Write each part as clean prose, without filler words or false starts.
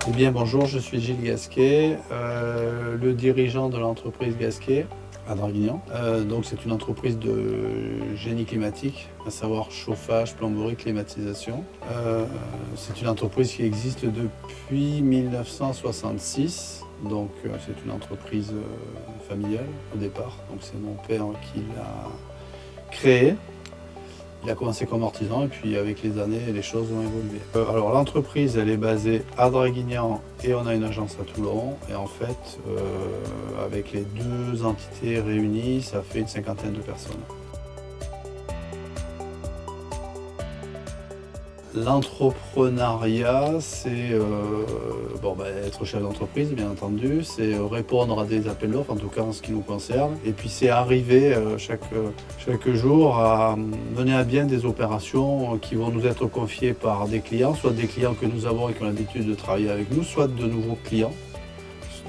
Eh bien bonjour, je suis Gilles Gasquet, le dirigeant de l'entreprise Gasquet à Draguignan. Donc c'est une entreprise de génie climatique, à savoir chauffage, plomberie, climatisation. C'est une entreprise qui existe depuis 1966, donc c'est une entreprise familiale au départ. Donc c'est mon père qui l'a créée. Il a commencé comme artisan et puis avec les années, les choses ont évolué. Alors l'entreprise, elle est basée à Draguignan et on a une agence à Toulon. Et en fait, avec les deux entités réunies, ça fait une cinquantaine de personnes. L'entrepreneuriat, c'est être chef d'entreprise, bien entendu, c'est répondre à des appels d'offres, en tout cas en ce qui nous concerne, et puis c'est arriver chaque jour à mener à bien des opérations qui vont nous être confiées par des clients, soit des clients que nous avons et qui ont l'habitude de travailler avec nous, soit de nouveaux clients,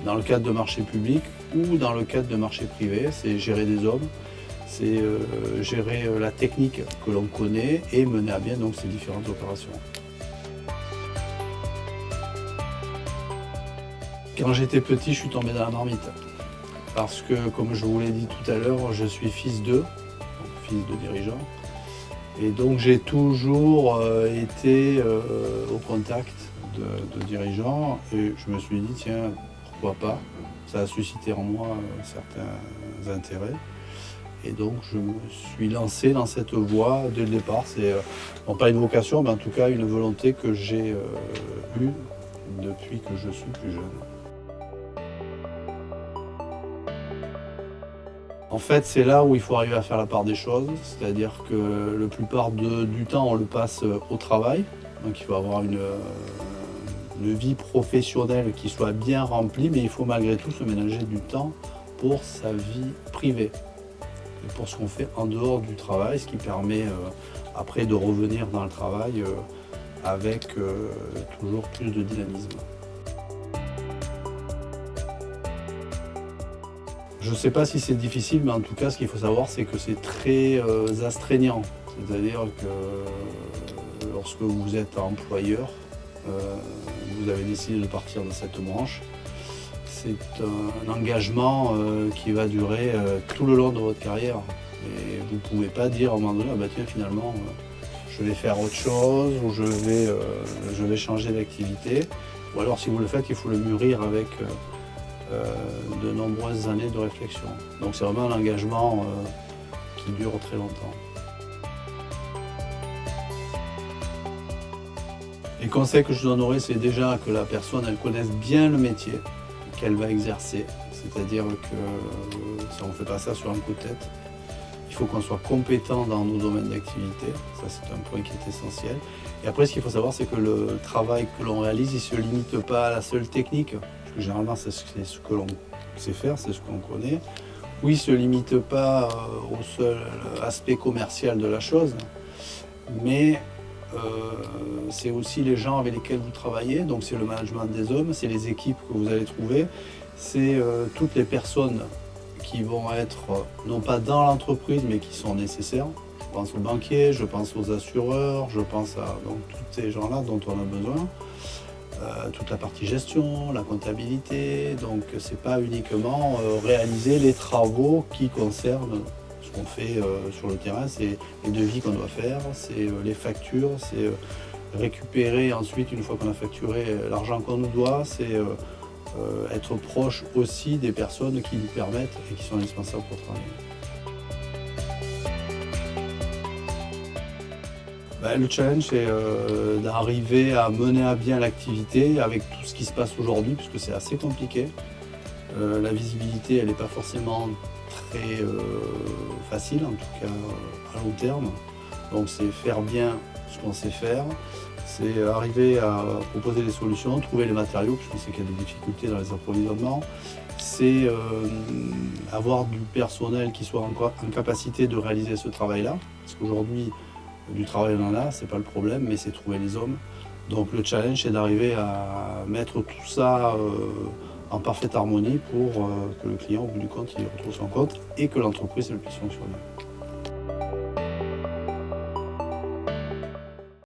dans le cadre de marchés publics ou dans le cadre de marchés privés, c'est gérer des hommes. C'est gérer la technique que l'on connaît et mener à bien donc ces différentes opérations. Quand j'étais petit, je suis tombé dans la marmite. Parce que, comme je vous l'ai dit tout à l'heure, je suis fils d'eux, fils de dirigeant. Et donc j'ai toujours été au contact de dirigeants et je me suis dit, tiens, pourquoi pas? Ça a suscité en moi certains intérêts. Et donc je me suis lancé dans cette voie dès le départ. C'est pas une vocation, mais en tout cas une volonté que j'ai eue depuis que je suis plus jeune. En fait, c'est là où il faut arriver à faire la part des choses, c'est-à-dire que la plupart du temps, on le passe au travail. Donc il faut avoir une vie professionnelle qui soit bien remplie, mais il faut malgré tout se ménager du temps pour sa vie privée. Et pour ce qu'on fait en dehors du travail, ce qui permet après de revenir dans le travail avec toujours plus de dynamisme. Je ne sais pas si c'est difficile, mais en tout cas, ce qu'il faut savoir, c'est que c'est très astreignant. C'est-à-dire que lorsque vous êtes employeur, vous avez décidé de partir de cette branche, c'est un engagement qui va durer tout le long de votre carrière. Et vous ne pouvez pas dire à un moment donné, ah bah tiens, finalement, je vais faire autre chose ou je vais changer d'activité. Ou alors, si vous le faites, il faut le mûrir avec de nombreuses années de réflexion. Donc c'est vraiment un engagement qui dure très longtemps. Les conseils que je donnerais, c'est déjà que la personne elle connaisse bien le métier qu'elle va exercer. C'est-à-dire que si on ne fait pas ça sur un coup de tête, il faut qu'on soit compétent dans nos domaines d'activité. Ça, c'est un point qui est essentiel. Et après, ce qu'il faut savoir, c'est que le travail que l'on réalise, il ne se limite pas à la seule technique. Parce que généralement, c'est ce que l'on sait faire, c'est ce qu'on connaît. Oui, il ne se limite pas au seul aspect commercial de la chose, mais c'est aussi les gens avec lesquels vous travaillez, donc c'est le management des hommes, c'est les équipes que vous allez trouver, c'est toutes les personnes qui vont être non pas dans l'entreprise mais qui sont nécessaires. Je pense aux banquiers, je pense aux assureurs, je pense à donc, tous ces gens-là dont on a besoin. Toute la partie gestion, la comptabilité, donc c'est pas uniquement réaliser les travaux qui concernent ce qu'on fait sur le terrain, c'est les devis qu'on doit faire, c'est les factures, c'est récupérer ensuite, une fois qu'on a facturé l'argent qu'on nous doit, c'est être proche aussi des personnes qui nous permettent et qui sont indispensables pour travailler. Le challenge, c'est d'arriver à mener à bien l'activité avec tout ce qui se passe aujourd'hui, puisque c'est assez compliqué. La visibilité, elle n'est pas forcément très facile, en tout cas à long terme. Donc c'est faire bien ce qu'on sait faire, c'est arriver à proposer des solutions, trouver les matériaux, parce que je sais qu'il y a des difficultés dans les approvisionnements. C'est avoir du personnel qui soit en capacité de réaliser ce travail-là, parce qu'aujourd'hui, du travail on en a, c'est pas le problème, mais c'est trouver les hommes. Donc le challenge, c'est d'arriver à mettre tout ça en parfaite harmonie pour que le client, au bout du compte, il retrouve son compte et que l'entreprise elle puisse fonctionner.